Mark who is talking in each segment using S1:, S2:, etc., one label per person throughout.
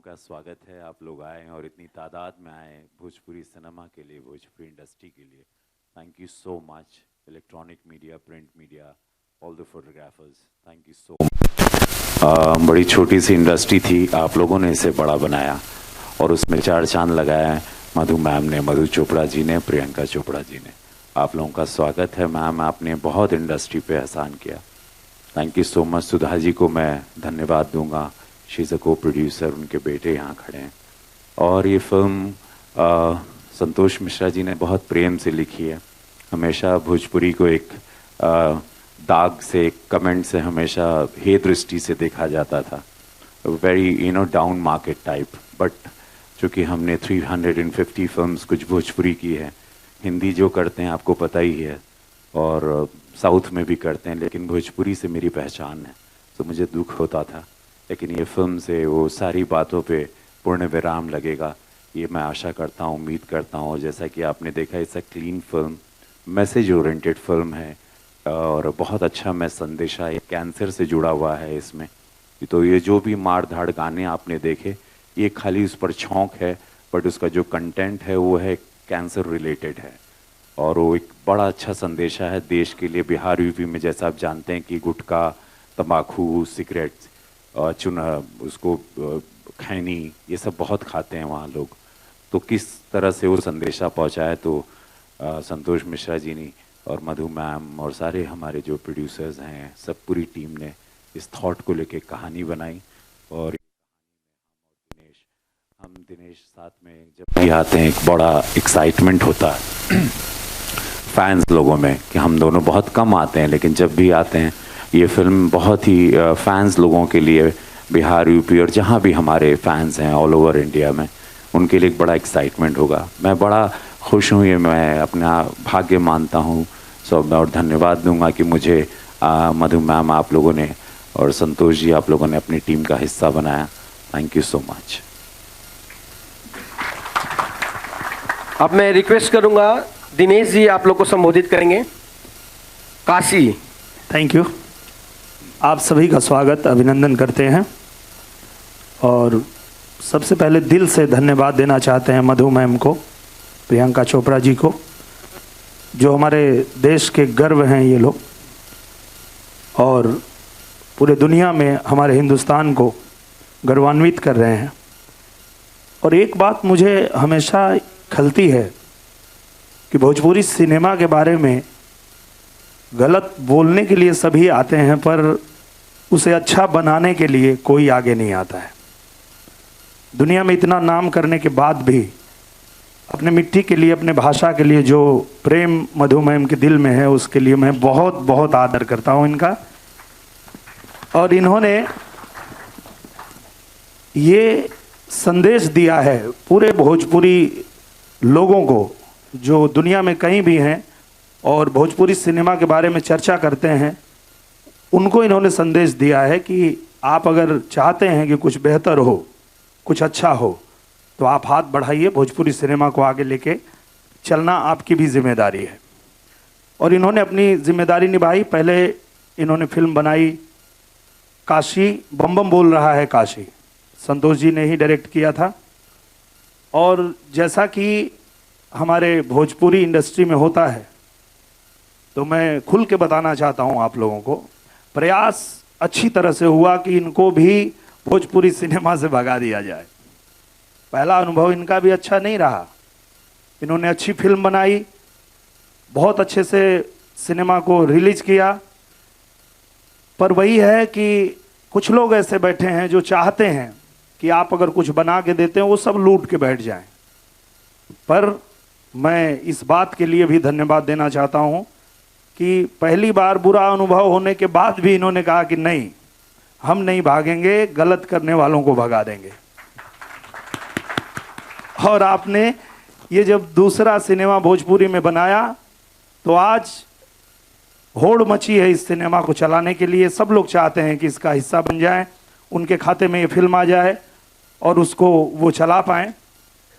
S1: का स्वागत है। आप लोग आए और इतनी तादाद में आए भोजपुरी सिनेमा के लिए, भोजपुरी इंडस्ट्री के लिए। Thank you so much. Electronic media, print media, all the photographers, thank you so much. बड़ी छोटी सी इंडस्ट्री थी, आप लोगों ने इसे बड़ा बनाया और उसमें चार चांद लगाया है मधु मैम ने, मधु चोपड़ा जी ने, प्रियंका चोपड़ा जी ने। आप लोगों का स्वागत है मैम, आपने बहुत इंडस्ट्री पे एहसान किया। Thank you so much. Sudha ji को मैं धन्यवाद दूंगा, शी इज़ अ को प्रोड्यूसर, उनके बेटे यहाँ खड़े हैं। और ये फिल्म संतोष मिश्रा जी ने बहुत प्रेम से लिखी है। हमेशा भोजपुरी को एक दाग से, एक कमेंट से हमेशा हे दृष्टि से देखा जाता था, very down market type. But चूँकि हमने 350 फिल्म्स कुछ भोजपुरी की है, हिंदी जो करते हैं आपको पता ही है, और साउथ में भी करते हैं, लेकिन भोजपुरी से मेरी पहचान है, तो मुझे दुख होता था। लेकिन ये फिल्म से वो सारी बातों पे पूर्ण विराम लगेगा, ये मैं आशा करता हूँ, उम्मीद करता हूँ। जैसा कि आपने देखा, it's a clean film, message oriented film है और बहुत अच्छा मैं संदेशा है, कैंसर से जुड़ा हुआ है इसमें। तो ये जो भी मार धाड़ गाने आपने देखे, ये खाली उस पर छौंक है, बट उसका जो कंटेंट है वो है कैंसर रिलेटेड है और वो एक बड़ा अच्छा संदेशा है देश के लिए। बिहार यूपी में जैसा आप जानते हैं कि गुटखा, तंबाकू, सिगरेट, चुना, उसको खैनी, ये सब बहुत खाते हैं वहाँ लोग। तो किस तरह से वो संदेशा पहुँचाए, तो संतोष मिश्रा जी ने और मधु मैम और सारे हमारे जो प्रोड्यूसर्स हैं, सब पूरी टीम ने इस थॉट को लेके कहानी बनाई। और हम दिनेश साथ में जब भी आते हैं, एक बड़ा एक्साइटमेंट होता है फैंस लोगों में कि हम दोनों बहुत कम आते हैं, लेकिन जब भी आते हैं ये फिल्म बहुत ही फैंस लोगों के लिए, बिहार यूपी और जहाँ भी हमारे फैंस हैं ऑल ओवर इंडिया में, उनके लिए एक बड़ा एक्साइटमेंट होगा। मैं बड़ा खुश हूँ, ये मैं अपना भाग्य मानता हूँ। मैं और धन्यवाद दूंगा कि मुझे मधु मैम आप लोगों ने और संतोष जी आप लोगों ने अपनी टीम का हिस्सा बनाया। Thank you so much.
S2: अब मैं रिक्वेस्ट करूंगा दिनेश जी आप लोग को संबोधित करेंगे। काशी।
S3: Thank you. आप सभी का स्वागत, अभिनंदन करते हैं और सबसे पहले दिल से धन्यवाद देना चाहते हैं मधु मैम को, प्रियंका चोपड़ा जी को, जो हमारे देश के गर्व हैं ये लोग, और पूरे दुनिया में हमारे हिंदुस्तान को गौरवान्वित कर रहे हैं। और एक बात मुझे हमेशा खलती है कि भोजपुरी सिनेमा के बारे में गलत बोलने के लिए सभी आते हैं, पर उसे अच्छा बनाने के लिए कोई आगे नहीं आता है। दुनिया में इतना नाम करने के बाद भी अपने मिट्टी के लिए, अपने भाषा के लिए जो प्रेम मधु मैम के दिल में है, उसके लिए मैं बहुत बहुत आदर करता हूँ इनका। और इन्होंने ये संदेश दिया है पूरे भोजपुरी लोगों को, जो दुनिया में कहीं भी हैं और भोजपुरी सिनेमा के बारे में चर्चा करते हैं, उनको इन्होंने संदेश दिया है कि आप अगर चाहते हैं कि कुछ बेहतर हो, कुछ अच्छा हो, तो आप हाथ बढ़ाइए, भोजपुरी सिनेमा को आगे लेके चलना आपकी भी जिम्मेदारी है। और इन्होंने अपनी जिम्मेदारी निभाई। पहले इन्होंने फिल्म बनाई काशी, बम बम बोल रहा है काशी, संतोष जी ने ही डायरेक्ट किया था। और जैसा कि हमारे भोजपुरी इंडस्ट्री में होता है, तो मैं खुल के बताना चाहता हूं आप लोगों को, प्रयास अच्छी तरह से हुआ कि इनको भी भोजपुरी सिनेमा से भगा दिया जाए। पहला अनुभव इनका भी अच्छा नहीं रहा। इन्होंने अच्छी फिल्म बनाई, बहुत अच्छे से सिनेमा को रिलीज किया, पर वही है कि कुछ लोग ऐसे बैठे हैं जो चाहते हैं कि आप अगर कुछ बना के देते हैं वो सब लूट के बैठ जाएं। पर मैं इस बात के लिए भी धन्यवाद देना चाहता हूं कि पहली बार बुरा अनुभव होने के बाद भी इन्होंने कहा कि नहीं, हम नहीं भागेंगे, गलत करने वालों को भगा देंगे। और आपने ये जब दूसरा सिनेमा भोजपुरी में बनाया, तो आज होड़ मची है इस सिनेमा को चलाने के लिए। सब लोग चाहते हैं कि इसका हिस्सा बन जाएं, उनके खाते में ये फिल्म आ जाए और उसको वो चला पाएं।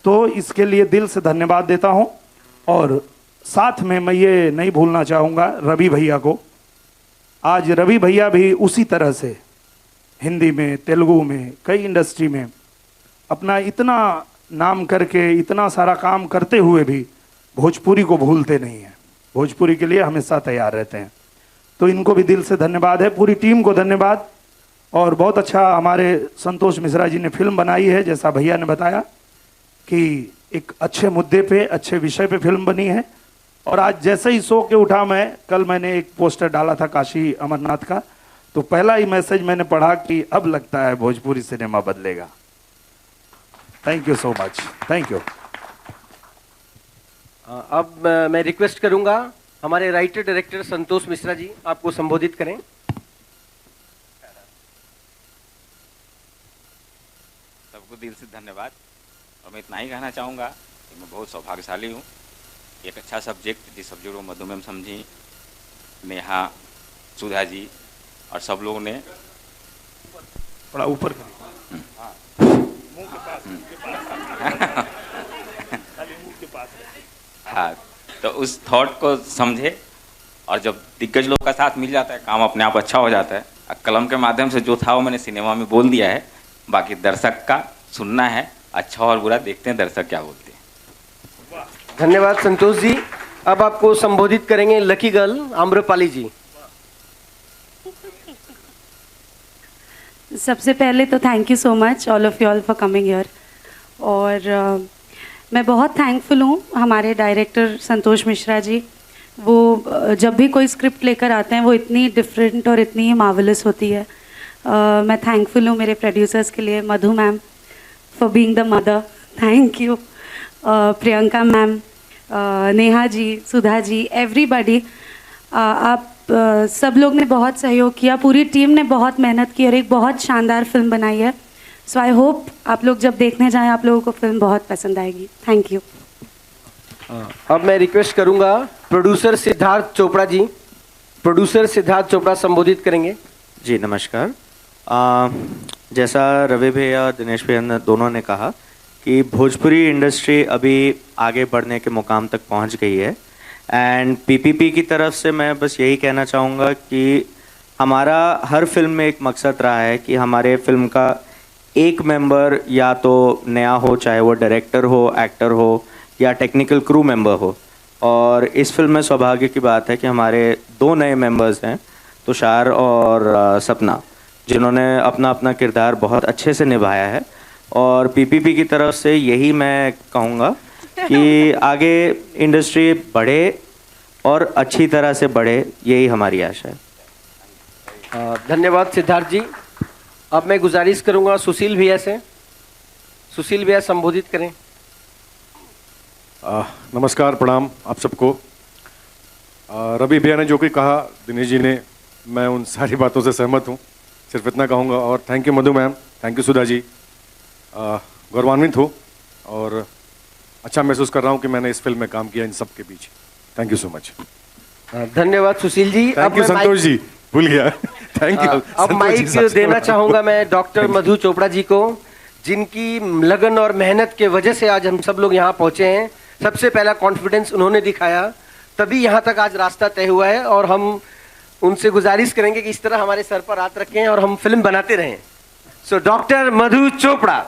S3: तो इसके लिए दिल से धन्यवाद देता हूं। और साथ में मैं ये नहीं भूलना चाहूँगा रवि भैया को। आज रवि भैया भी उसी तरह से हिंदी में, तेलुगु में, कई इंडस्ट्री में अपना इतना नाम करके इतना सारा काम करते हुए भी भोजपुरी को भूलते नहीं हैं, भोजपुरी के लिए हमेशा तैयार रहते हैं। तो इनको भी दिल से धन्यवाद है, पूरी टीम को धन्यवाद। और बहुत अच्छा हमारे संतोष मिश्रा जी ने फिल्म बनाई है, जैसा भैया ने बताया कि एक अच्छे मुद्दे पे अच्छे विषय पे फिल्म बनी है। और आज जैसे ही सो के उठा मैं, कल मैंने एक पोस्टर डाला था काशी अमरनाथ का, तो पहला ही मैसेज मैंने पढ़ा कि अब लगता है भोजपुरी सिनेमा बदलेगा। Thank you so much, thank you.
S2: अब मैं रिक्वेस्ट करूंगा हमारे राइटर डायरेक्टर संतोष मिश्रा जी आपको संबोधित करें।
S4: सबको दिल से धन्यवाद। और मैं इतना ही कहना चाहूँगा कि मैं बहुत सौभाग्यशाली हूँ। एक अच्छा सब्जेक्ट, जिस सब्जेक्ट को मधु मैम समझी, नेहा, सुधा जी और सब लोगों ने
S3: थोड़ा ऊपर
S4: हाँ, तो उस थॉट को समझे। और जब दिग्गज लोग का साथ मिल जाता है, काम अपने आप अच्छा हो जाता है। कलम के माध्यम से जो था वो मैंने सिनेमा में बोल दिया है, बाकी दर्शक का सुनना है, अच्छा और बुरा देखते हैं दर्शक क्या बोलते हैं।
S2: धन्यवाद संतोष जी। अब आपको संबोधित करेंगे लकी गर्ल आम्रपाली जी।
S5: सबसे पहले तो thank you so much all of you all for coming here. और मैं बहुत थैंकफुल हूँ हमारे डायरेक्टर संतोष मिश्रा जी। वो जब भी कोई स्क्रिप्ट लेकर आते हैं वो इतनी डिफरेंट और इतनी मार्वलस होती है। मैं थैंकफुल हूँ मेरे प्रोड्यूसर्स के लिए, Madhu ma'am for being the mother, thank you, Priyanka ma'am, Neha ji, Sudha ji, everybody. आप सब लोग ने बहुत सहयोग किया, पूरी टीम ने बहुत मेहनत की और एक बहुत शानदार फिल्म बनाई है। सो आई होप आप लोग जब देखने जाएं आप लोगों को फिल्म बहुत पसंद आएगी। Thank you.
S2: अब मैं रिक्वेस्ट करूंगा प्रोड्यूसर सिद्धार्थ चोपड़ा जी। प्रोड्यूसर सिद्धार्थ चोपड़ा संबोधित करेंगे।
S6: जी नमस्कार। जैसा रवि भैया दिनेश भैया ने दोनों ने कहा कि भोजपुरी इंडस्ट्री अभी आगे बढ़ने के मुकाम तक पहुंच गई है। एंड पीपीपी की तरफ से मैं बस यही कहना चाहूँगा कि हमारा हर फिल्म में एक मकसद रहा है कि हमारे फिल्म का एक मेंबर या तो नया हो, चाहे वो डायरेक्टर हो, एक्टर हो या टेक्निकल क्रू मेंबर हो। और इस फिल्म में सौभाग्य की बात है कि हमारे 2 नए मेंबर्स हैं, तुषार और सपना, जिन्होंने अपना अपना किरदार बहुत अच्छे से निभाया है। और पीपीपी की तरफ से यही मैं कहूँगा कि आगे इंडस्ट्री बढ़े और अच्छी तरह से बढ़े, यही हमारी आशा है।
S2: धन्यवाद सिद्धार्थ जी। अब मैं गुजारिश करूंगा सुशील भैया से। सुशील भैया संबोधित करें।
S7: नमस्कार, प्रणाम आप सबको। रवि भैया ने जो कि कहा, दिनेश जी ने, मैं उन सारी बातों से सहमत हूँ। सिर्फ इतना कहूँगा। और thank you Madhu ma'am, thank you Sudha ji. गौरवान्वित हूँ और अच्छा महसूस कर रहा हूँ कि मैंने इस फिल्म में काम किया इन सब के बीच। Thank you so much.
S2: धन्यवाद सुशील जी।
S7: थैंक यू संतोष जी, भूल गया। Thank you.
S2: अब माइक देना चाहूंगा मैं डॉक्टर मधु चोपड़ा जी को, जिनकी लगन और मेहनत के वजह से आज हम सब लोग यहाँ पहुंचे हैं। सबसे पहला कॉन्फिडेंस उन्होंने दिखाया, तभी यहाँ तक आज रास्ता तय हुआ है। और हम उनसे गुजारिश करेंगे कि इस तरह हमारे सर पर हाथ रखें और हम फिल्म बनाते रहें। सो डॉक्टर मधु चोपड़ा।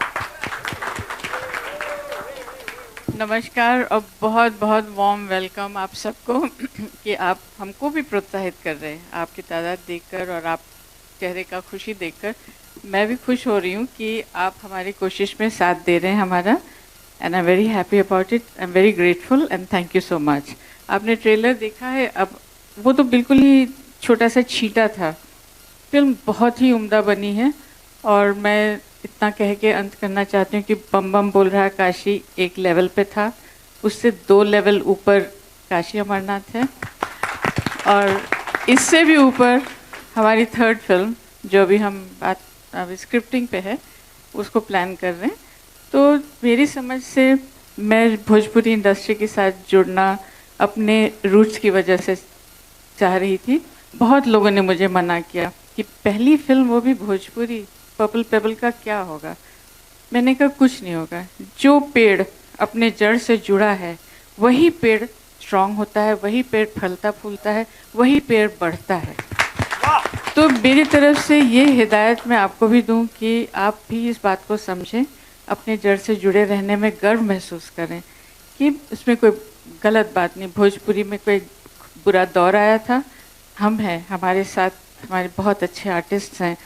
S8: नमस्कार और बहुत बहुत वार्म वेलकम आप सबको कि आप हमको भी प्रोत्साहित कर रहे हैं। आपकी तादाद देखकर और आप चेहरे का खुशी देखकर मैं भी खुश हो रही हूँ कि आप हमारी कोशिश में साथ दे रहे हैं हमारा। And I am very happy about it, I am very grateful and thank you so much. आपने ट्रेलर देखा है, अब वो तो बिल्कुल ही छोटा सा छींटा था। फिल्म बहुत ही उम्दा बनी है और मैं इतना कह के अंत करना चाहती हूँ कि बम बम बोल रहा काशी एक लेवल पे था, उससे 2 लेवल ऊपर काशी अमरनाथ है। और इससे भी ऊपर हमारी 3rd फिल्म जो अभी हम बात अभी स्क्रिप्टिंग पे है उसको प्लान कर रहे हैं। तो मेरी समझ से मैं भोजपुरी इंडस्ट्री के साथ जुड़ना अपने रूट्स की वजह से चाह रही थी। बहुत लोगों ने मुझे मना किया कि पहली फिल्म वो भी भोजपुरी, पर्पल पेबल का क्या होगा। मैंने कहा कुछ नहीं होगा, जो पेड़ अपने जड़ से जुड़ा है वही पेड़ स्ट्रांग होता है, वही पेड़ फलता फूलता है, वही पेड़ बढ़ता है। तो मेरी तरफ से ये हिदायत मैं आपको भी दूं कि आप भी इस बात को समझें अपने जड़ से जुड़े रहने में गर्व महसूस करें कि इसमें कोई गलत बात नहीं। भोजपुरी में कोई बुरा दौर आया था, हम हैं, हमारे साथ हमारे बहुत अच्छे आर्टिस्ट हैं,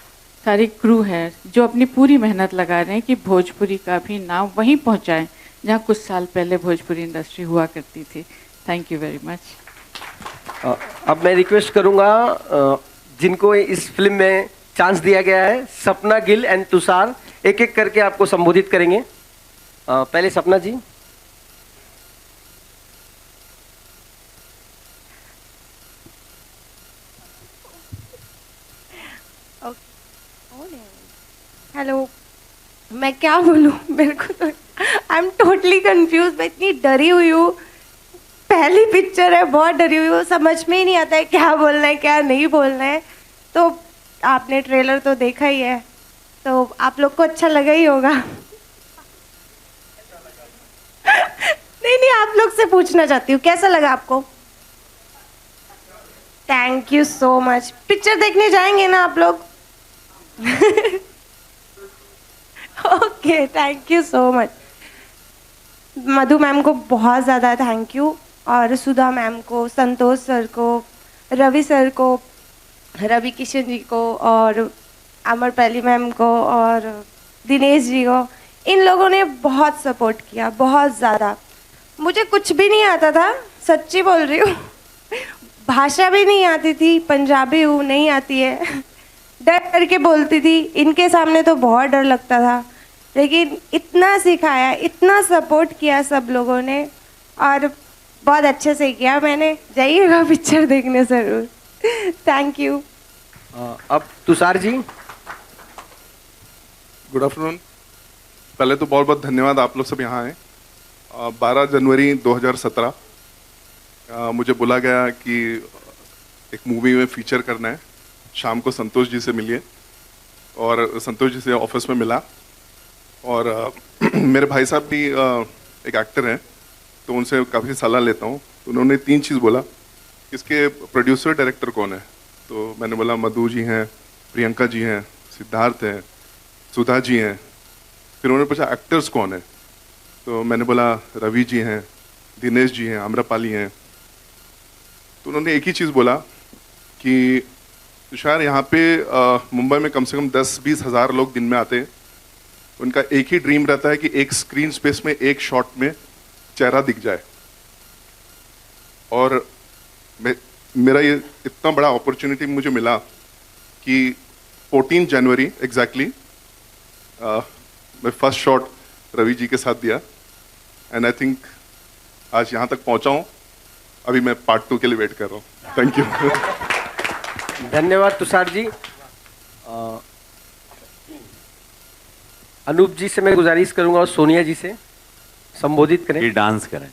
S8: सारी क्रू है जो अपनी पूरी मेहनत लगा रहे हैं कि भोजपुरी का भी नाम वहीं पहुंचाएं जहां कुछ साल पहले भोजपुरी इंडस्ट्री हुआ करती थी। Thank you very much.
S2: अब मैं रिक्वेस्ट करूंगा जिनको इस फिल्म में चांस दिया गया है, सपना गिल एंड तुषार एक एक करके आपको संबोधित करेंगे। पहले सपना जी।
S9: हेलो, मैं क्या बोलूँ, मेरे को तो आई एम टोटली कंफ्यूज। मैं इतनी डरी हुई हूँ, पहली पिक्चर है, बहुत डरी हुई हूँ, समझ में ही नहीं आता है क्या बोलना है क्या नहीं बोलना है। तो आपने ट्रेलर तो देखा ही है, तो आप लोग को अच्छा लगा ही होगा। नहीं, आप लोग से पूछना चाहती हूँ, कैसा लगा आपको? Thank you so much. Picture देखने जाएंगे ना आप लोग? Okay, thank you so much. Madhu ma'am को बहुत ज़्यादा थैंक यू, और सुधा मैम को, संतोष सर को, रवि सर को, रवि किशन जी को, और अमरपैली मैम को, और दिनेश जी को। इन लोगों ने बहुत सपोर्ट किया, बहुत ज़्यादा। मुझे कुछ भी नहीं आता था, सच्ची बोल रही हूँ। भाषा भी नहीं आती थी, पंजाबी हूँ, नहीं आती है, डर करके बोलती थी। इनके सामने तो बहुत डर लगता था, लेकिन इतना सिखाया, इतना सपोर्ट किया सब लोगों ने, और बहुत अच्छे से किया मैंने। जाइएगा पिक्चर देखने ज़रूर। Thank you.
S2: अब तुषार जी।
S10: Good afternoon. पहले तो बहुत बहुत धन्यवाद, आप लोग सब यहाँ आए। 12 जनवरी 2017 मुझे बोला गया कि एक मूवी में फीचर करना है। शाम को संतोष जी से मिलिए, और संतोष जी से ऑफिस में मिला, और मेरे भाई साहब भी एक एक्टर हैं, तो उनसे काफ़ी सलाह लेता हूँ। तो उन्होंने 3 चीज़ बोला, इसके प्रोड्यूसर डायरेक्टर कौन है? तो मैंने बोला मधु जी हैं, प्रियंका जी हैं, सिद्धार्थ हैं, सुधा जी हैं। फिर उन्होंने पूछा एक्टर्स कौन है? तो मैंने बोला रवि जी हैं, दिनेश जी हैं, आम्रपाली हैं। तो उन्होंने एक ही चीज़ बोला कि तुषार, यहाँ पे मुंबई में कम से कम 10-20 हज़ार लोग दिन में आते हैं। उनका एक ही ड्रीम रहता है कि एक स्क्रीन स्पेस में, एक शॉट में चेहरा दिख जाए। और मेरा ये इतना बड़ा अपॉर्चुनिटी मुझे मिला कि 14 जनवरी एग्जैक्टली मैं फर्स्ट शॉट रवि जी के साथ दिया, एंड आई थिंक आज यहाँ तक पहुँचा हूँ। अभी मैं पार्ट 2 के लिए वेट कर रहा हूँ। Thank you.
S2: धन्यवाद तुषार जी। अनूप जी से मैं गुजारिश करूंगा और सोनिया जी से संबोधित करें।
S1: ये डांस करें।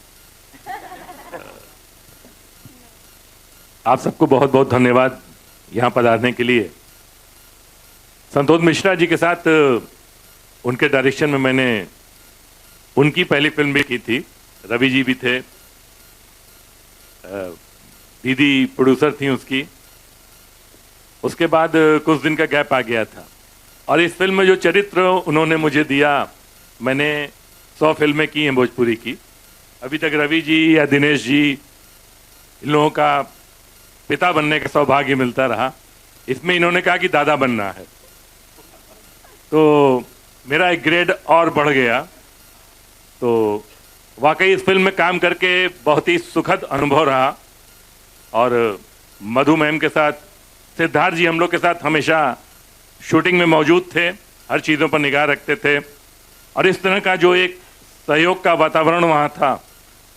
S11: आप सबको बहुत बहुत धन्यवाद यहाँ पधारने के लिए। संतोष मिश्रा जी के साथ उनके डायरेक्शन में मैंने उनकी पहली फिल्म भी की थी। रवि जी भी थे, दीदी प्रोड्यूसर थी उसकी। उसके बाद कुछ दिन का गैप आ गया था, और इस फिल्म में जो चरित्र उन्होंने मुझे दिया, मैंने 100 फिल्में की हैं भोजपुरी की। अभी तक रवि जी या दिनेश जी, इन लोगों का पिता बनने का सौभाग्य मिलता रहा। इसमें इन्होंने कहा कि दादा बनना है, तो मेरा एक ग्रेड और बढ़ गया। तो वाकई इस फिल्म में काम करके बहुत ही सुखद अनुभव रहा। और मधु मैम के साथ, सिद्धार्थ जी हम लोग के साथ हमेशा शूटिंग में मौजूद थे, हर चीज़ों पर निगाह रखते थे, और इस तरह का जो एक सहयोग का वातावरण वहाँ था,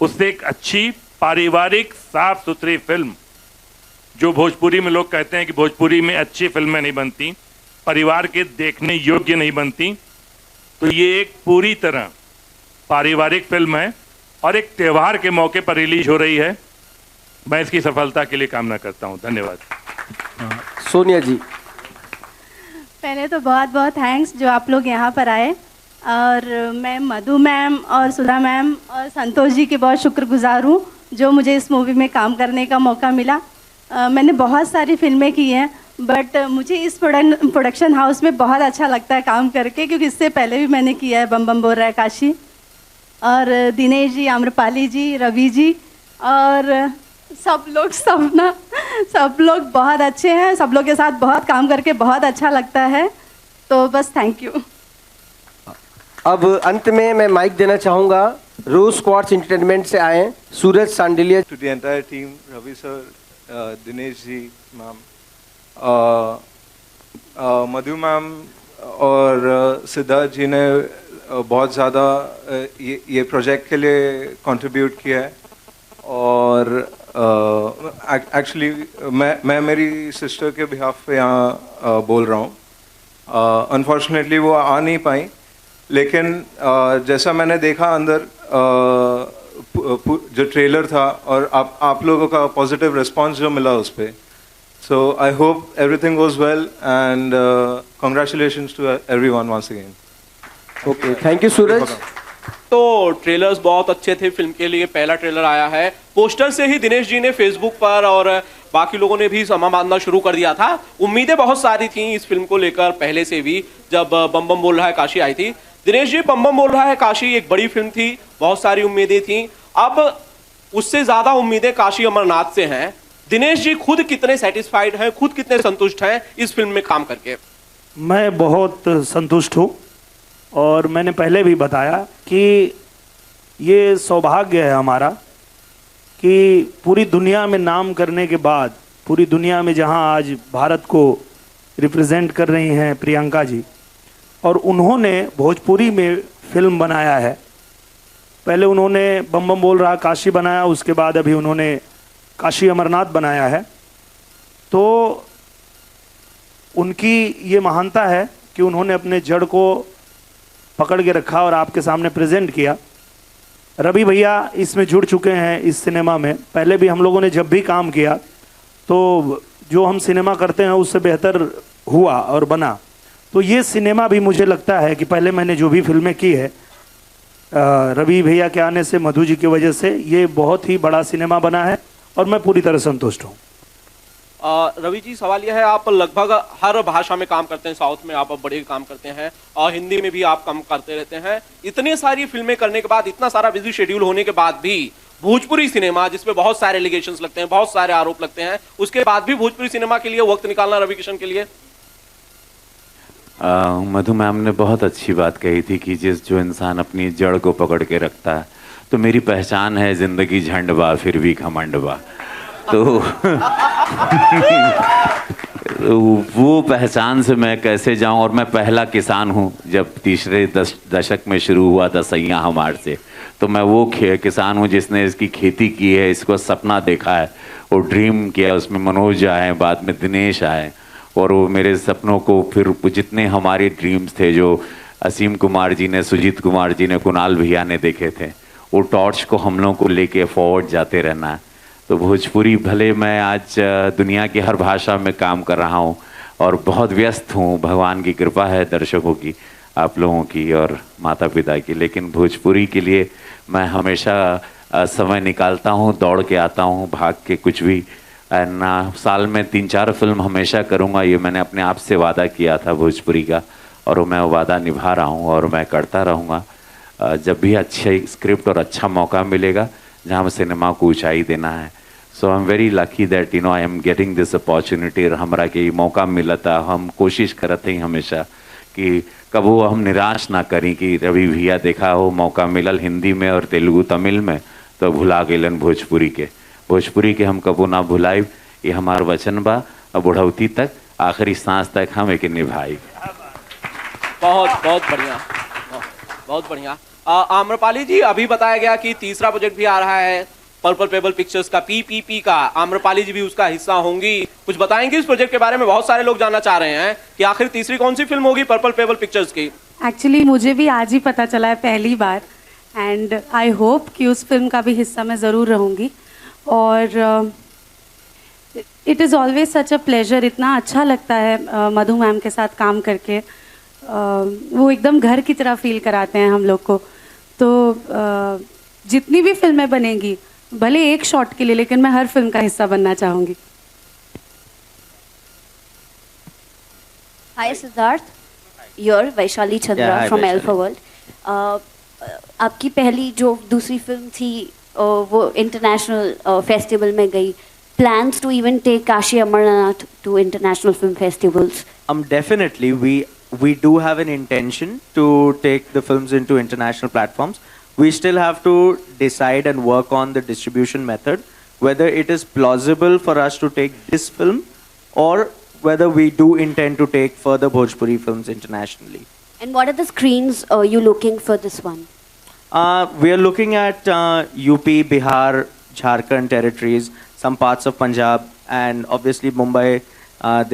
S11: उससे एक अच्छी पारिवारिक साफ सुथरी फिल्म, जो भोजपुरी में लोग कहते हैं कि भोजपुरी में अच्छी फिल्में नहीं बनती, परिवार के देखने योग्य नहीं बनती, तो ये एक पूरी तरह पारिवारिक फिल्म है और एक त्यौहार के मौके पर रिलीज हो रही है। मैं इसकी सफलता के लिए कामना करता हूँ। धन्यवाद।
S2: सोनिया जी।
S12: पहले तो बहुत बहुत थैंक्स जो आप लोग यहाँ पर आए, और मैं मधु मैम और सुधा मैम और संतोष जी के बहुत शुक्रगुजार हूँ जो मुझे इस मूवी में काम करने का मौका मिला। मैंने बहुत सारी फिल्में की हैं, बट मुझे इस प्रोडक्शन हाउस में बहुत अच्छा लगता है काम करके, क्योंकि इससे पहले भी मैंने किया है बम बम बोल रहा है काशी, और दिनेश जी, आम्रपाली जी, रवि जी और सब लोग बहुत अच्छे हैं। सब लोग के साथ बहुत काम करके बहुत अच्छा लगता है, तो बस थैंक यू।
S2: अब अंत में मैं माइक देना चाहूँगा रोज स्क्वाड्स एंटरटेनमेंट से आए Suraj Sandilya.
S13: To the entire team, Ravi sir, Dinesh ji, ma'am, Madhu ma'am और सिद्धार्थ जी ने बहुत ज़्यादा ये प्रोजेक्ट के लिए कंट्रीब्यूट किया है। और एक्चुअली मैं मेरी सिस्टर के बिहाफ पे यहाँ बोल रहा हूँ। अनफॉर्चुनेटली वो आ नहीं पाई, लेकिन जैसा मैंने देखा अंदर जो ट्रेलर था और आप लोगों का पॉजिटिव रिस्पांस जो मिला उस पर, so I hope everything goes well and congratulations to everyone once again.
S2: Okay, thank you सूरज।
S14: तो ट्रेलर्स बहुत अच्छे थे फिल्म के लिए। पहला ट्रेलर आया है, पोस्टर से ही दिनेश जी ने फेसबुक पर और बाकी लोगों ने भी समा बांधना शुरू कर दिया था। उम्मीदें बहुत सारी थी इस फिल्म को लेकर पहले से भी, जब बम बम बोल रहा है काशी आई थी। दिनेश जी, बम बम बोल रहा है काशी एक बड़ी फिल्म थी, बहुत सारी उम्मीदें थी। अब उससे ज्यादा उम्मीदें काशी अमरनाथ से हैं। दिनेश जी खुद कितने सेटिस्फाइड हैं, खुद कितने संतुष्ट हैं इस फिल्म में काम करके?
S3: मैं बहुत संतुष्ट हूँ, और मैंने पहले भी बताया कि ये सौभाग्य है हमारा कि पूरी दुनिया में नाम करने के बाद, पूरी दुनिया में जहाँ आज भारत को रिप्रेजेंट कर रही हैं प्रियंका जी, और उन्होंने भोजपुरी में फिल्म बनाया है। पहले उन्होंने बम बम बोल रहा काशी बनाया, उसके बाद अभी उन्होंने काशी अमरनाथ बनाया है। तो उनकी ये महानता है कि उन्होंने अपने जड़ को पकड़ के रखा और आपके सामने प्रेजेंट किया। रवि भैया इसमें जुड़ चुके हैं इस सिनेमा में, पहले भी हम लोगों ने जब भी काम किया तो जो हम सिनेमा करते हैं उससे बेहतर हुआ और बना। तो ये सिनेमा भी मुझे लगता है कि पहले मैंने जो भी फिल्में की है रवि भैया के आने से, मधु जी की वजह से, ये बहुत ही बड़ा सिनेमा बना है और मैं पूरी तरह संतुष्ट हूँ।
S14: रवि जी, सवाल यह है, आप लगभग हर भाषा में काम करते हैं, साउथ में आप बड़े काम करते हैं और हिंदी में भी आप काम करते रहते हैं। इतनी सारी फिल्में करने के बाद, इतना सारा बिजी शेड्यूल होने के बाद भी भोजपुरी सिनेमा, जिसमें बहुत सारे एलिगेशंस लगते हैं, बहुत सारे आरोप लगते हैं, उसके बाद भी भोजपुरी सिनेमा के लिए वक्त निकालना रवि किशन के लिए?
S1: मधु मैम ने बहुत अच्छी बात कही थी कि जो इंसान अपनी जड़ को पकड़ के रखता है, तो मेरी पहचान है जिंदगी झंडबा फिर भी घमंडबा। तो वो पहचान से मैं कैसे जाऊं, और मैं पहला किसान हूं। जब तीसरे दशक में शुरू हुआ था सैया हमार से, तो मैं वो किसान हूं जिसने इसकी खेती की है, इसको सपना देखा है और ड्रीम किया। उसमें मनोज आए, बाद में दिनेश आए, और वो मेरे सपनों को फिर जितने हमारे ड्रीम्स थे जो असीम कुमार जी ने, सुजीत कुमार जी ने, कुणाल भैया ने देखे थे, वो टॉर्च को हम लोगों को लेके फॉरवर्ड जाते रहना है। तो भोजपुरी, भले मैं आज दुनिया की हर भाषा में काम कर रहा हूँ और बहुत व्यस्त हूँ, भगवान की कृपा है, दर्शकों की, आप लोगों की और माता पिता की, लेकिन भोजपुरी के लिए मैं हमेशा समय निकालता हूँ, दौड़ के आता हूँ, भाग के कुछ भी ना। साल में 3-4 फिल्म हमेशा करूँगा, ये मैंने अपने आप से वादा किया था भोजपुरी का, और मैं वो वादा निभा रहा हूँ और मैं करता रहूँगा। जब भी अच्छी स्क्रिप्ट और अच्छा मौका मिलेगा जहाँ सिनेमा को ऊंचाई देना है। So I am very lucky that I am getting this opportunity. हमरा के मौका मिला था, हम कोशिश करते हैं हमेशा कि कब वो हम निराश ना करें कि रवि भैया देखा हो मौका मिलल हिंदी में और तेलुगु तमिल में, तो भुला गलन भोजपुरी के हम कबो ना भुलाई। ये हमार वचन बा, बुढ़ौती तक, आखिरी सांस तक हम एक निभाई।
S14: बहुत बहुत बढ़िया, बहुत बढ़िया। आम्रपाली जी, अभी बताया गया कि तीसरा प्रोजेक्ट भी आ रहा है पर्पल पेबल पिक्चर्स का, पीपीपी का। आम्रपाली जी भी उसका हिस्सा होंगी, कुछ बताएंगे इस प्रोजेक्ट के बारे में? बहुत सारे लोग जानना चाह रहे हैं कि आखिर तीसरी कौन सी फिल्म होगी पर्पल पेबल पिक्चर्स की।
S5: एक्चुअली मुझे भी आज ही पता चला है पहली बार, एंड आई होप कि उस फिल्म का भी हिस्सा मैं ज़रूर रहूँगी। और it is always such a pleasure, इतना अच्छा लगता है मधु मैम के साथ काम करके। वो एकदम घर की तरह फील कराते हैं हम लोग को। तो जितनी भी फिल्में बनेंगी, भले एक शॉट के लिए, लेकिन मैं हर फिल्म का हिस्सा बनना चाहूँगी।
S15: Hi Siddharth, you're Vaishali Chandra
S6: Yeah, hi,
S15: from
S6: Vaishali.
S15: Alpha World. आपकी पहली जो दूसरी फिल्म थी वो इंटरनेशनल फेस्टिवल में गई. Plans to even take Kashi Amarnath to international film festivals?
S6: Definitely, we do have an intention to take the films into international platforms. We still have to decide and work on the distribution method, whether it is plausible for us to take this film or whether we do intend to take further Bhojpuri films internationally.
S15: And what are the screens you looking for this one?
S6: We are looking at UP, Bihar, Jharkhand territories, some parts of Punjab, and obviously Mumbai.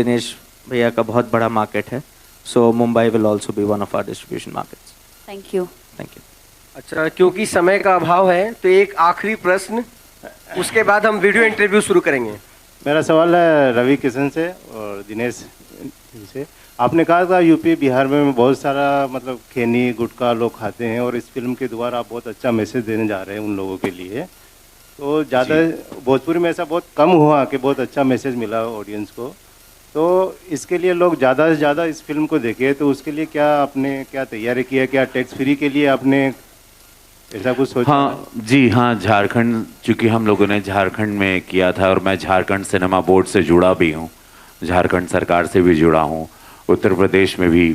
S6: Dinesh भैया का बहुत बड़ा market है, so Mumbai will also be one of our distribution markets.
S15: Thank you.
S6: Thank you.
S2: अच्छा, क्योंकि समय का अभाव है तो एक आखिरी प्रश्न, उसके बाद हम वीडियो इंटरव्यू शुरू करेंगे.
S16: मेरा सवाल है रवि किशन से और दिनेश से. आपने कहा था यूपी बिहार में बहुत सारा मतलब खैनी गुटखा लोग खाते हैं और इस फिल्म के द्वारा आप बहुत अच्छा मैसेज देने जा रहे हैं उन लोगों के लिए. तो ज़्यादा भोजपुरी में ऐसा बहुत कम हुआ कि बहुत अच्छा मैसेज मिला ऑडियंस को. तो इसके लिए लोग ज़्यादा से ज़्यादा इस फिल्म को देखें, तो उसके लिए क्या आपने क्या तैयारी की है? क्या टैक्स फ्री के लिए आपने ऐसा कुछ सोचा?
S1: हाँ जी हाँ, झारखंड, चूँकि हम लोगों ने झारखंड में किया था और मैं झारखंड सिनेमा बोर्ड से जुड़ा भी हूँ, झारखंड सरकार से भी जुड़ा हूँ, उत्तर प्रदेश में भी,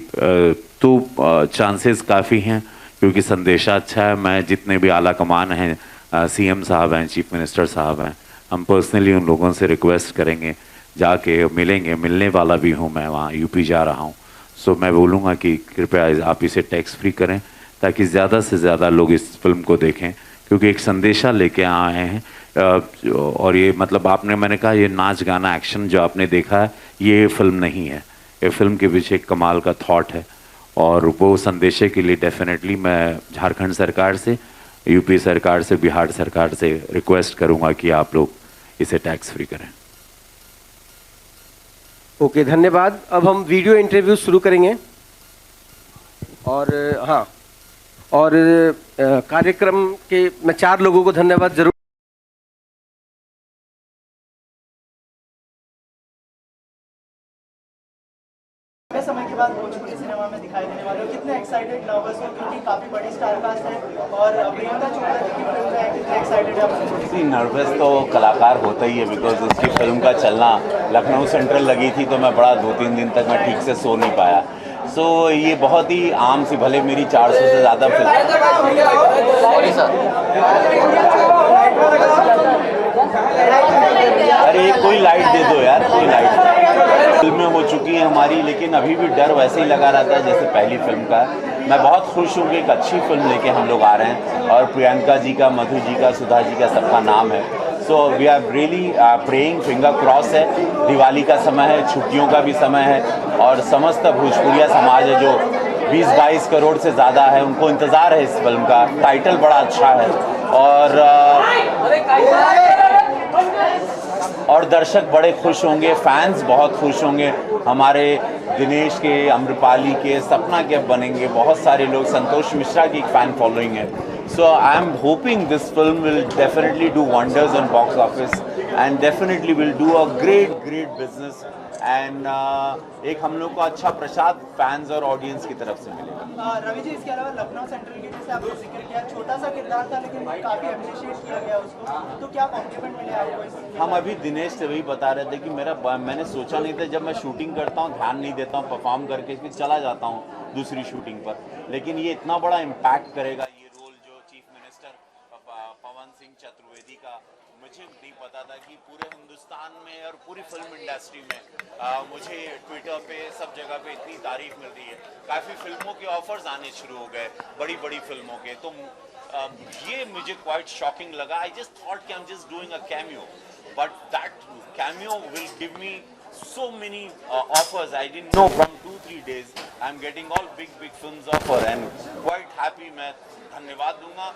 S1: तो चांसेस काफ़ी हैं क्योंकि संदेशा अच्छा है. मैं जितने भी आला कमान हैं, सीएम साहब हैं, चीफ मिनिस्टर साहब हैं, हम पर्सनली उन लोगों से रिक्वेस्ट करेंगे, जाके मिलेंगे, मिलने वाला भी हूँ मैं, वहाँ यूपी जा रहा हूँ. सो मैं बोलूँगा कि कृपया आप इसे टैक्स फ्री करें ताकि ज़्यादा से ज़्यादा लोग इस फिल्म को देखें, क्योंकि एक संदेशा लेके आए हैं. और ये मतलब मैंने कहा ये नाच गाना एक्शन जो आपने देखा है ये फिल्म नहीं है, ये फिल्म के पीछे एक कमाल का थॉट है. और वो संदेशे के लिए डेफिनेटली मैं झारखंड सरकार से, यूपी सरकार से, बिहार सरकार से रिक्वेस्ट करूँगा कि आप लोग इसे टैक्स फ्री करें.
S2: ओके, धन्यवाद. अब हम वीडियो इंटरव्यू शुरू करेंगे. और हाँ, और कार्यक्रम के मैं 4 लोगों को धन्यवाद जरूर.
S17: समय के बाद भोजपुरी सिनेमा में दिखाई देने वाले हो, कितने एक्साइटेड, नर्वस हो, क्योंकि काफी बड़ी स्टार कास्ट है और प्रियंका चोपड़ा जी की फिल्म है, कितने एक्साइटेड है?
S1: नर्वस तो कलाकार होता ही है, बिकॉज उसकी फिल्म का चलना लखनऊ सेंट्रल लगी थी तो मैं बड़ा 2-3 दिन तक मैं ठीक से सो नहीं पाया. सो ये बहुत ही आम सी, भले मेरी 400 से ज़्यादा फिल्म. अरे कोई लाइट दे दो यार, कोई लाइट. फिल्में हो चुकी हैं हमारी, लेकिन अभी भी डर वैसे ही लगा रहता है जैसे पहली फिल्म का. मैं बहुत खुश हूँ कि एक अच्छी फिल्म लेके हम लोग आ रहे हैं और प्रियंका जी का, मधु जी का, सुधा जी का सबका नाम है. So we are really praying, finger cross है. दिवाली का समय है, छुट्टियों का भी समय है और समस्त भोजपुरिया समाज है जो 20-22 करोड़ से ज़्यादा है, उनको इंतज़ार है इस फिल्म का. टाइटल बड़ा अच्छा है और दर्शक बड़े खुश होंगे, फैंस बहुत खुश होंगे. हमारे दिनेश के, अम्रपाली के, सपना के बनेंगे बहुत सारे लोग. संतोष मिश्रा की एक फ़ैन फॉलोइंग है. So I am hoping this film will definitely do wonders on box office and definitely will do a great business and एक हम लोग को अच्छा प्रसाद फैंस और ऑडियंस की तरफ से मिलेगा.
S17: रवि जी, इसके अलावा लखनऊ सेंट्रल के जैसे आपने जिक्र किया, छोटा सा किरदार था लेकिन काफी अप्रिशिएट किया गया उसको, तो क्या कॉम्प्लीमेंट मिले आपको?
S1: हम अभी दिनेश से वही बता रहे थे कि मैंने सोचा नहीं था, जब मैं शूटिंग करता हूँ ध्यान नहीं देता हूँ, परफॉर्म करके फिर चला जाता हूँ दूसरी शूटिंग पर, लेकिन ये इतना बड़ा इम्पैक्ट करेगा ये रोल जो चीफ मिनिस्टर पवन सिंह चतुर्वेदी का. मुझे नहीं पता था कि पूरे हिंदुस्तान में और पूरी फिल्म इंडस्ट्री में मुझे ट्विटर पे सब जगह पे इतनी तारीफ मिल रही है. काफ़ी फिल्मों के ऑफर्स आने शुरू हो गए, बड़ी फिल्मों के. तो ये मुझे क्वाइट शॉकिंग लगा. आई जस्ट थॉट कि I am just doing a cameo, but that cameo will give me so many offers. I didn't know from 2-3 days I'm getting all big films offer and quite happy. मैं धन्यवाद दूंगा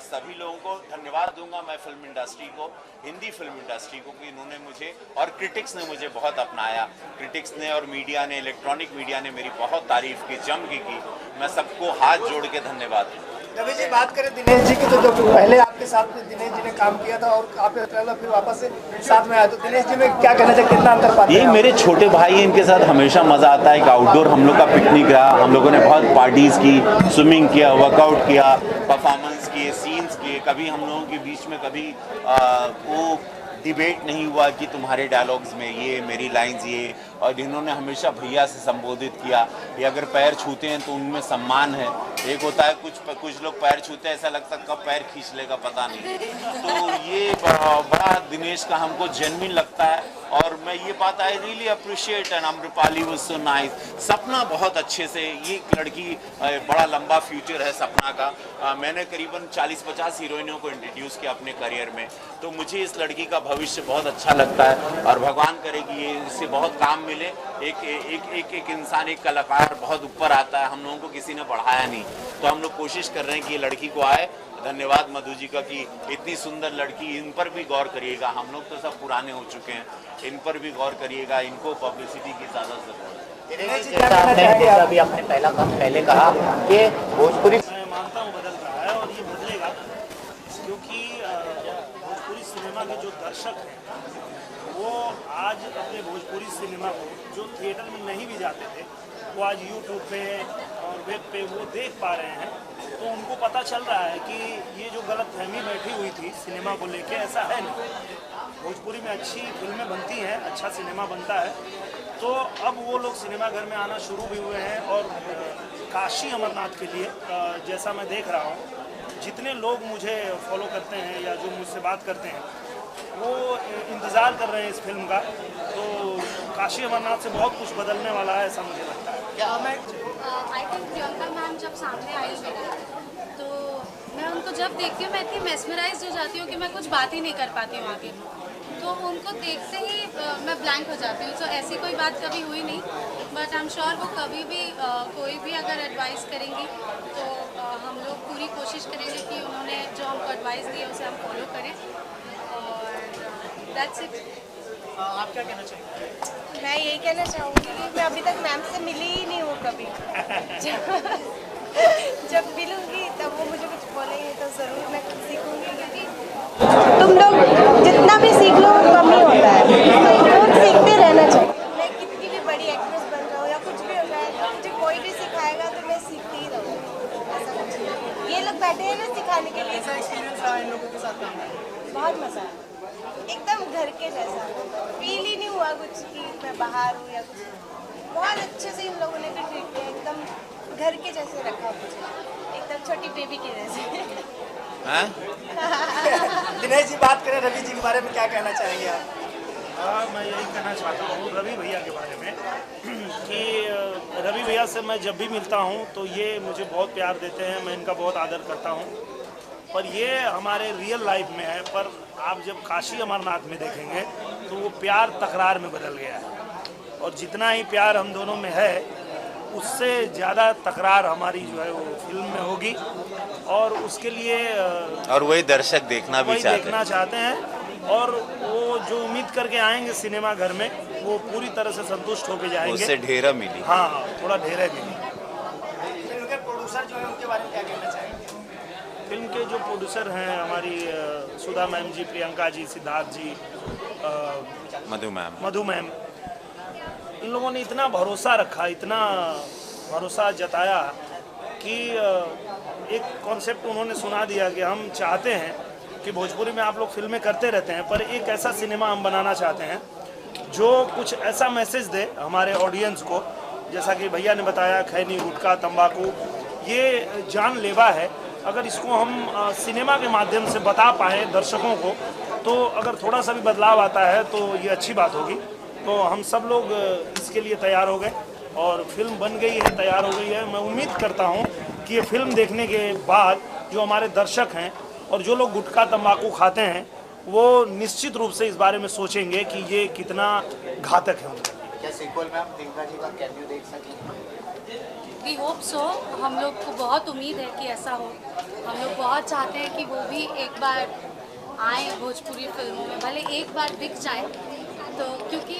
S1: सभी लोगों को, धन्यवाद दूंगा मैं फिल्म इंडस्ट्री को, हिंदी फिल्म इंडस्ट्री को कि इन्होंने मुझे और क्रिटिक्स ने मुझे बहुत अपनाया. क्रिटिक्स ने और मीडिया ने, इलेक्ट्रॉनिक मीडिया ने मेरी बहुत तारीफ की, जम की. मैं सबको हाथ जोड़ के धन्यवाद दूंगा.
S17: रवि जी बात करें दिनेश जी की, तो जो पहले आपके साथ में दिनेश जी ने काम किया था और आपके ट्रेलर फिर वापस से साथ में आया, तो दिनेश जी में क्या कहना चाहिए, कितना अंतर पाते हैं?
S1: ये मेरे छोटे भाई हैं, इनके साथ हमेशा मज़ा आता है। एक आउटडोर हम लोग का पिकनिक रहा, हम लोगों ने बहुत पार्टीज़ की, स्विमिंग किया, वर्कआउट किया, परफॉर्मेंस किए, सीन्स किए। कभी हम लोगों के बीच में कभी वो डिबेट नहीं हुआ कि तुम्हारे डायलॉग्स में ये, मेरी लाइंस ये, और इन्होंने हमेशा भैया से संबोधित किया। ये अगर पैर छूते हैं तो उनमें सम्मान है। एक होता है कुछ लोग पैर छूते हैं, ऐसा लगता है कब पैर खींच लेगा पता नहीं। तो ये बड़ा दिनेश का हमको जेन्युइन लगता है, और मैं ये बात I really appreciate and Amrapali was so nice. सपना बहुत अच्छे से, ये एक लड़की बड़ा लंबा फ्यूचर है सपना का। मैंने करीबन 40-50 हीरोइनों को इंट्रोड्यूस किया अपने करियर में, तो मुझे इस लड़की का भविष्य बहुत अच्छा लगता है, और भगवान करे कि ये इससे बहुत काम मिले। एक इंसान, एक कलाकार बहुत ऊपर आता है, हम लोगों को किसी ने बढ़ाया नहीं, तो हम लोग कोशिश कर रहे हैं कि ये लड़की को आए। धन्यवाद मधु जी का कि इतनी सुंदर लड़की, इन पर भी गौर करिएगा। हम लोग तो सब पुराने हो चुके हैं, इन पर भी गौर करिएगा, इनको पब्लिसिटी की ज़्यादा जरूरत है।
S18: अभी आपने पहले कहा कि भोजपुरी,
S3: मैं मानता हूँ बदल रहा है और ये बदलेगा, क्योंकि भोजपुरी सिनेमा के जो दर्शक हैं वो आज अपने भोजपुरी सिनेमा को, जो थिएटर में नहीं भी जाते थे, वो आज यूट्यूब पे और वेब पे वो देख पा रहे हैं। तो उनको पता चल रहा है कि ये जो गलतफहमी बैठी हुई थी सिनेमा को लेके, ऐसा है नहीं। भोजपुरी में अच्छी फिल्में बनती हैं, अच्छा सिनेमा बनता है। तो अब वो लोग सिनेमाघर में आना शुरू भी हुए हैं। और काशी अमरनाथ के लिए जैसा मैं देख रहा हूँ, जितने लोग मुझे फॉलो करते हैं या जो मुझसे बात करते हैं, वो इंतज़ार कर रहे हैं इस फिल्म का। तो काशी अमरनाथ से बहुत कुछ बदलने वाला है, ऐसा मुझे लगता है।
S19: आई थिंक प्रियंका मैम जब सामने आई तो मैं उनको जब देखती हूँ मैं इतनी मेस्मराइज हो जाती हूँ कि मैं कुछ बात ही नहीं कर पाती हूँ आगे। तो उनको देखते ही मैं ब्लैंक हो जाती हूँ। तो ऐसी कोई बात कभी हुई नहीं, बट आई एम श्योर वो कभी भी कोई भी अगर एडवाइस करेंगी तो हम लोग पूरी कोशिश करेंगे कि उन्होंने जो हमको एडवाइस दी है उसे हम फॉलो करें। और दैट्स इट।
S17: आप क्या कहना चाहेंगे?
S9: मैं यही कहना चाहूँगी कि मैं अभी तक मैम से मिली ही नहीं हूँ कभी। जब मिलूंगी तब वो मुझे कुछ बोलेंगे तो ज़रूर मैं कुछ सीखूंगी, क्योंकि तुम लोग जितना भी सीख लो वो कम ही होता है, रोज सीखते रहना चाहिए। मैं कितनी भी बड़ी एक्ट्रेस बन जाऊँ या कुछ भी हो जाए, मुझे कोई भी सिखाएगा तो मैं सीखती ही रहूँगी। ऐसा कुछ नहीं, ये लोग बैठे हैं ना सिखाने के लिए।
S17: ऐसा एक्सपीरियंस रहा इन लोगों के साथ काम करके?
S9: बहुत मज़ा आया, एकदम घर के जैसा। फील ही नहीं हुआ कुछ कि मैं बाहर हूँ या कुछ। बहुत अच्छे से इन लोगों ने भी ट्रीट किया, एकदम घर के जैसे रखा मुझे, एकदम छोटी बेबी के जैसे।
S17: दिनेश जी बात करें रवि जी के बारे में, क्या कहना चाहेंगे आप?
S3: मैं यही कहना चाहता हूँ रवि भैया के बारे में कि रवि भैया से मैं जब भी मिलता हूँ तो ये मुझे बहुत प्यार देते हैं, मैं इनका बहुत आदर करता हूँ। पर ये हमारे रियल लाइफ में है, पर आप जब काशी अमरनाथ में देखेंगे तो वो प्यार तकरार में बदल गया है। और जितना ही प्यार हम दोनों में है, उससे ज़्यादा तकरार हमारी जो है वो फिल्म में होगी। और उसके लिए
S1: और वही दर्शक देखना भी
S3: चाहते हैं। और वो जो उम्मीद करके आएंगे सिनेमा घर में, वो पूरी तरह से संतुष्ट होकर जाएंगे।
S1: उससे ढेरा मिली।
S3: हाँ, थोड़ा ढेरा मिली।
S17: फिल्म के प्रोड्यूसर जो है उनके बारे में क्या कहना चाहेंगे?
S3: फिल्म के जो प्रोड्यूसर हैं हमारी सुधा मैम जी, प्रियंका जी, सिद्धार्थ जी, मधु मैम, इन लोगों ने इतना भरोसा रखा, इतना भरोसा जताया कि एक कॉन्सेप्ट उन्होंने सुना दिया कि हम चाहते हैं कि भोजपुरी में आप लोग फिल्में करते रहते हैं, पर एक ऐसा सिनेमा हम बनाना चाहते हैं जो कुछ ऐसा मैसेज दे हमारे ऑडियंस को। जैसा कि भैया ने बताया, खैनी, गुटखा, तंबाकू ये जानलेवा है। अगर इसको हम सिनेमा के माध्यम से बता पाएँ दर्शकों को, तो अगर थोड़ा सा भी बदलाव आता है तो ये अच्छी बात होगी। तो हम सब लोग इसके लिए तैयार हो गए और फिल्म बन गई है, तैयार हो गई है। मैं उम्मीद करता हूँ कि ये फिल्म देखने के बाद जो हमारे दर्शक हैं और जो लोग गुटखा तंबाकू खाते हैं, वो निश्चित रूप से इस बारे में सोचेंगे कि ये कितना घातक है उनके लिए।
S18: क्या सीक्वल में आप प्रियंका जी का कैमियो देख सकेंगे?
S19: We hope so. हम लोग को बहुत उम्मीद है कि ऐसा हो। हम लोग बहुत चाहते हैं कि वो भी एक बार आए भोजपुरी फिल्मों में, भले एक बार दिख जाए। तो क्योंकि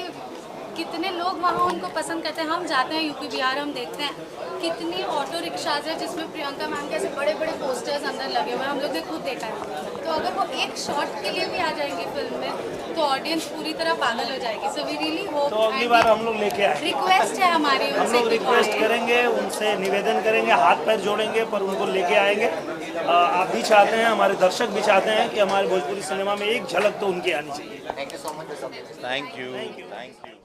S19: कितने लोग वहाँ उनको पसंद करते हैं। हम जाते हैं यूपी बिहार, हम देखते हैं कितनी ऑटो रिक्शाज है जिसमें प्रियंका मैम के ऐसे बड़े बड़े पोस्टर्स अंदर लगे हुए हैं, हम लोग ने खुद देखा है। तो अगर वो एक शॉट के लिए भी आ जाएंगे फिल्म में तो ऑडियंस पूरी तरह पागल हो जाएगी। सो वी रियली होप,
S3: तो अगली बार हम लोग लेके आएंगे,
S19: रिक्वेस्ट है हमारी
S3: हम
S19: उनसे
S3: लोग
S19: कि वो
S3: रिक्वेस्ट
S19: आए।
S3: करेंगे, उनसे निवेदन करेंगे, हाथ पैर जोड़ेंगे, पर उनको लेके आएंगे। आप भी चाहते हैं, हमारे दर्शक भी चाहते हैं कि हमारे भोजपुरी सिनेमा में एक झलक तो उनकी आनी चाहिए।
S18: Thank you so much.
S6: Thank you.